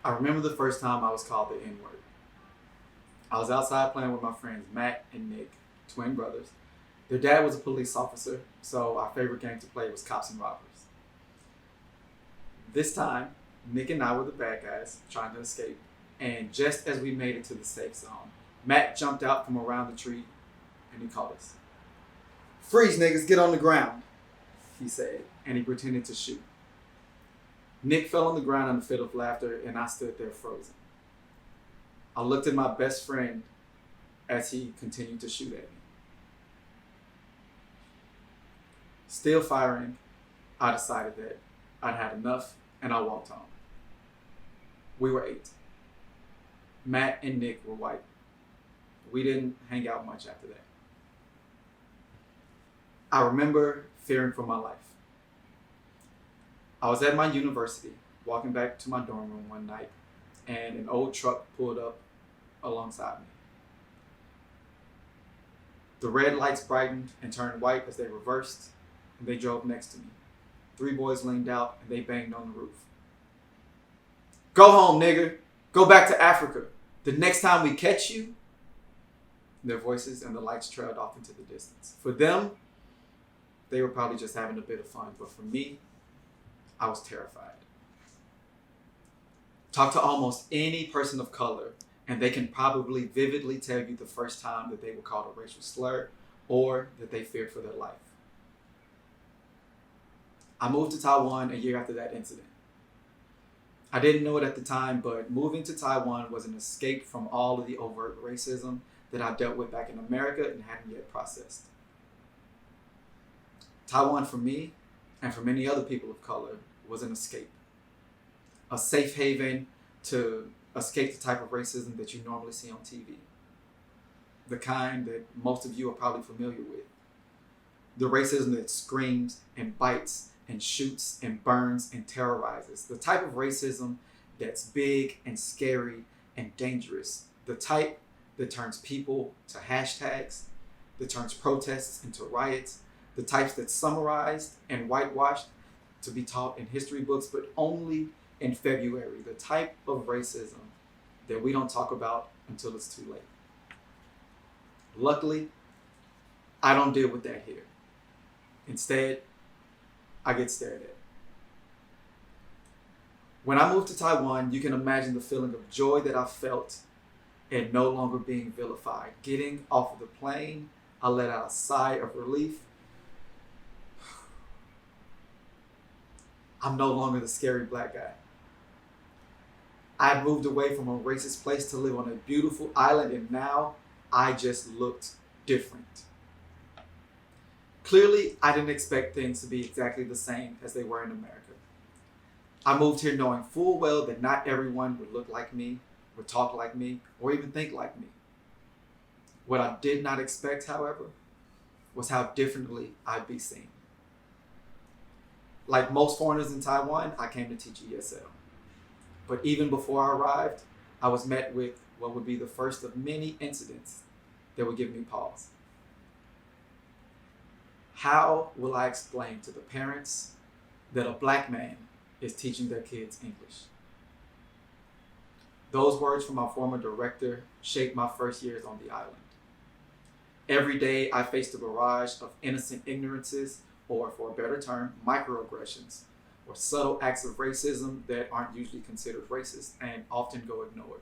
I remember the first time I was called the N word. I was outside playing with my friends Matt and Nick, twin brothers. Their dad was a police officer, so our favorite game to play was Cops and Robbers. This time, Nick and I were the bad guys trying to escape, and just as we made it to the safe zone, Matt jumped out from around the tree and he called us. Freeze, niggas, get on the ground, he said, and he pretended to shoot. Nick fell on the ground in a fit of laughter, and I stood there frozen. I looked at my best friend as he continued to shoot at me. Still firing, I decided that I'd had enough and I walked home. We were 8. Matt and Nick were white. We didn't hang out much after that. I remember fearing for my life. I was at my university, walking back to my dorm room one night, and an old truck pulled up alongside me. The red lights brightened and turned white as they reversed, and they drove next to me. 3 boys leaned out and they banged on the roof. Go home, nigger. Go back to Africa. The next time we catch you. Their voices and the lights trailed off into the distance. For them, they were probably just having a bit of fun, but for me, I was terrified. Talk to almost any person of color, and they can probably vividly tell you the first time that they were called a racial slur or that they feared for their life. I moved to Taiwan a year after that incident. I didn't know it at the time, but moving to Taiwan was an escape from all of the overt racism that I dealt with back in America and hadn't yet processed. Taiwan for me, and for many other people of color, was an escape. A safe haven to escape the type of racism that you normally see on TV. The kind that most of you are probably familiar with. The racism that screams and bites and shoots and burns and terrorizes. The type of racism that's big and scary and dangerous. The type that turns people to hashtags, that turns protests into riots. The types that's summarized and whitewashed to be taught in history books, but only in February. The type of racism that we don't talk about until it's too late. Luckily, I don't deal with that here. Instead, I get stared at. When I moved to Taiwan, you can imagine the feeling of joy that I felt in no longer being vilified. Getting off of the plane, I let out a sigh of relief. I'm no longer the scary black guy. I moved away from a racist place to live on a beautiful island, and now I just looked different. Clearly, I didn't expect things to be exactly the same as they were in America. I moved here knowing full well that not everyone would look like me, would talk like me, or even think like me. What I did not expect, however, was how differently I'd be seen. Like most foreigners in Taiwan, I came to teach ESL. But even before I arrived, I was met with what would be the first of many incidents that would give me pause. How will I explain to the parents that a black man is teaching their kids English? Those words from my former director shaped my first years on the island. Every day I faced a barrage of innocent ignorances, or for a better term, microaggressions, or subtle acts of racism that aren't usually considered racist and often go ignored.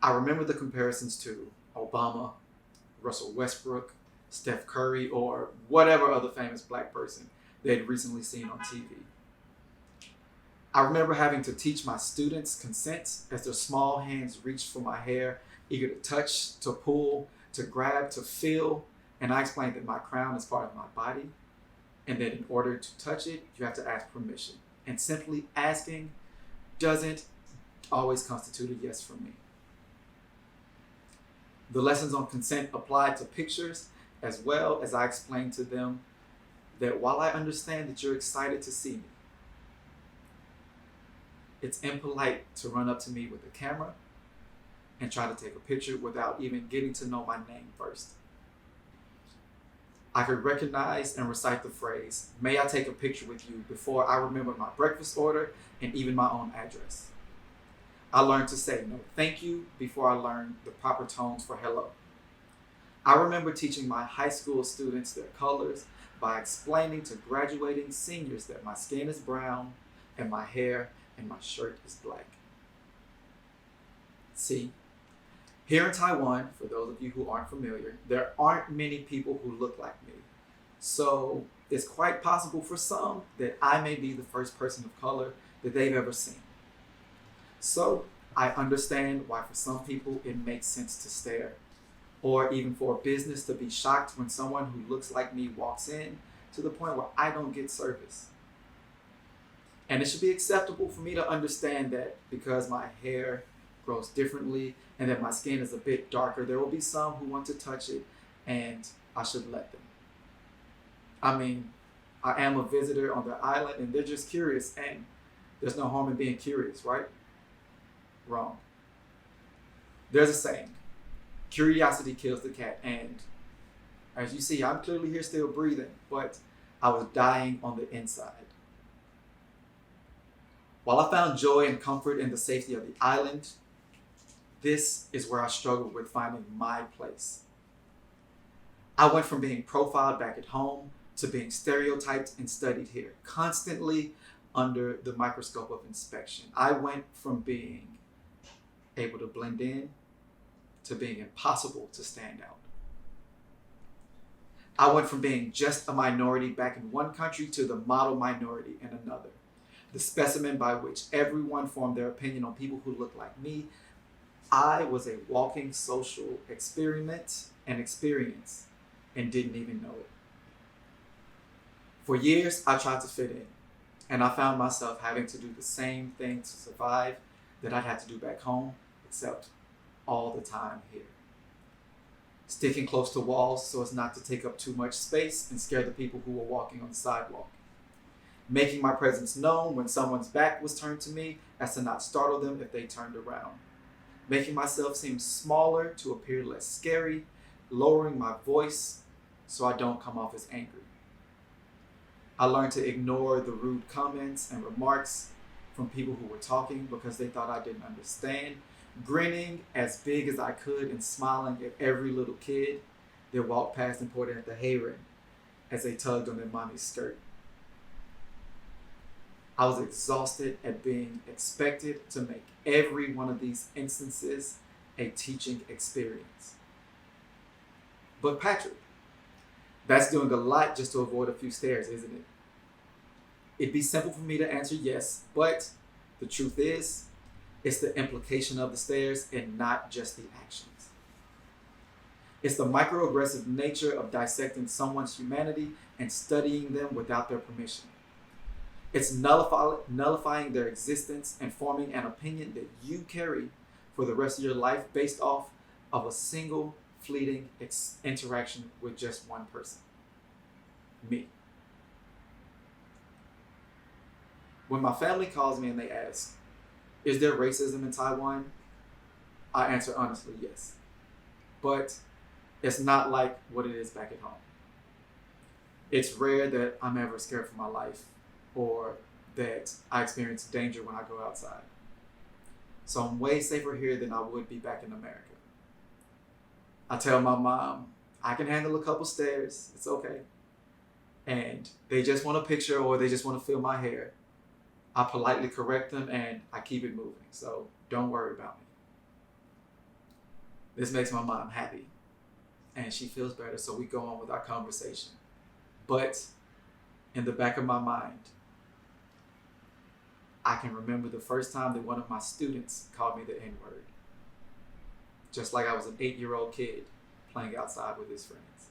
I remember the comparisons to Obama, Russell Westbrook, Steph Curry, or whatever other famous black person they'd recently seen on TV. I remember having to teach my students consent as their small hands reached for my hair, eager to touch, to pull, to grab, to feel, and I explained that my crown is part of my body, and that in order to touch it, you have to ask permission. And simply asking doesn't always constitute a yes for me. The lessons on consent applied to pictures, as well as I explained to them that while I understand that you're excited to see me, it's impolite to run up to me with a camera and try to take a picture without even getting to know my name first. I could recognize and recite the phrase, "May I take a picture with you?" before I remembered my breakfast order and even my own address. I learned to say no thank you before I learned the proper tones for hello. I remember teaching my high school students their colors by explaining to graduating seniors that my skin is brown and my hair and my shirt is black. See, here in Taiwan, for those of you who aren't familiar, there aren't many people who look like me. So it's quite possible for some that I may be the first person of color that they've ever seen. So I understand why for some people it makes sense to stare, or even for a business to be shocked when someone who looks like me walks in, to the point where I don't get service. And it should be acceptable for me to understand that because my hair grows differently and that my skin is a bit darker, there will be some who want to touch it, and I should let them. I mean, I am a visitor on their island and they're just curious, and there's no harm in being curious, right? Wrong. There's a saying, curiosity kills the cat, and as you see, I'm clearly here still breathing, but I was dying on the inside. While I found joy and comfort in the safety of the island, this is where I struggled with finding my place. I went from being profiled back at home to being stereotyped and studied here, constantly under the microscope of inspection. I went from being able to blend in to being impossible to stand out. I went from being just a minority back in one country to the model minority in another, the specimen by which everyone formed their opinion on people who looked like me. I was a walking social experiment and experience and didn't even know it. For years, I tried to fit in, and I found myself having to do the same thing to survive that I'd had to do back home, except all the time here. Sticking close to walls so as not to take up too much space and scare the people who were walking on the sidewalk. Making my presence known when someone's back was turned to me as to not startle them if they turned around. Making myself seem smaller to appear less scary, lowering my voice so I don't come off as angry. I learned to ignore the rude comments and remarks from people who were talking because they thought I didn't understand, grinning as big as I could and smiling at every little kid that walked past and pointed at the hayron as they tugged on their mommy's skirt. I was exhausted at being expected to make every one of these instances a teaching experience. But Patrick, that's doing a lot just to avoid a few stares, isn't it? It'd be simple for me to answer yes, but the truth is, it's the implication of the stares and not just the actions. It's the microaggressive nature of dissecting someone's humanity and studying them without their permission. It's nullifying their existence and forming an opinion that you carry for the rest of your life based off of a single fleeting interaction with just one person. Me. When my family calls me and they ask, "Is there racism in Taiwan?" I answer honestly, yes. But it's not like what it is back at home. It's rare that I'm ever scared for my life or that I experience danger when I go outside. So I'm way safer here than I would be back in America. I tell my mom, I can handle a couple stares, it's okay. And they just want a picture or they just want to feel my hair. I politely correct them and I keep it moving, so don't worry about me. This makes my mom happy and she feels better, so we go on with our conversation. But in the back of my mind, I can remember the first time that one of my students called me the N-word. Just like I was an 8-year-old kid playing outside with his friends.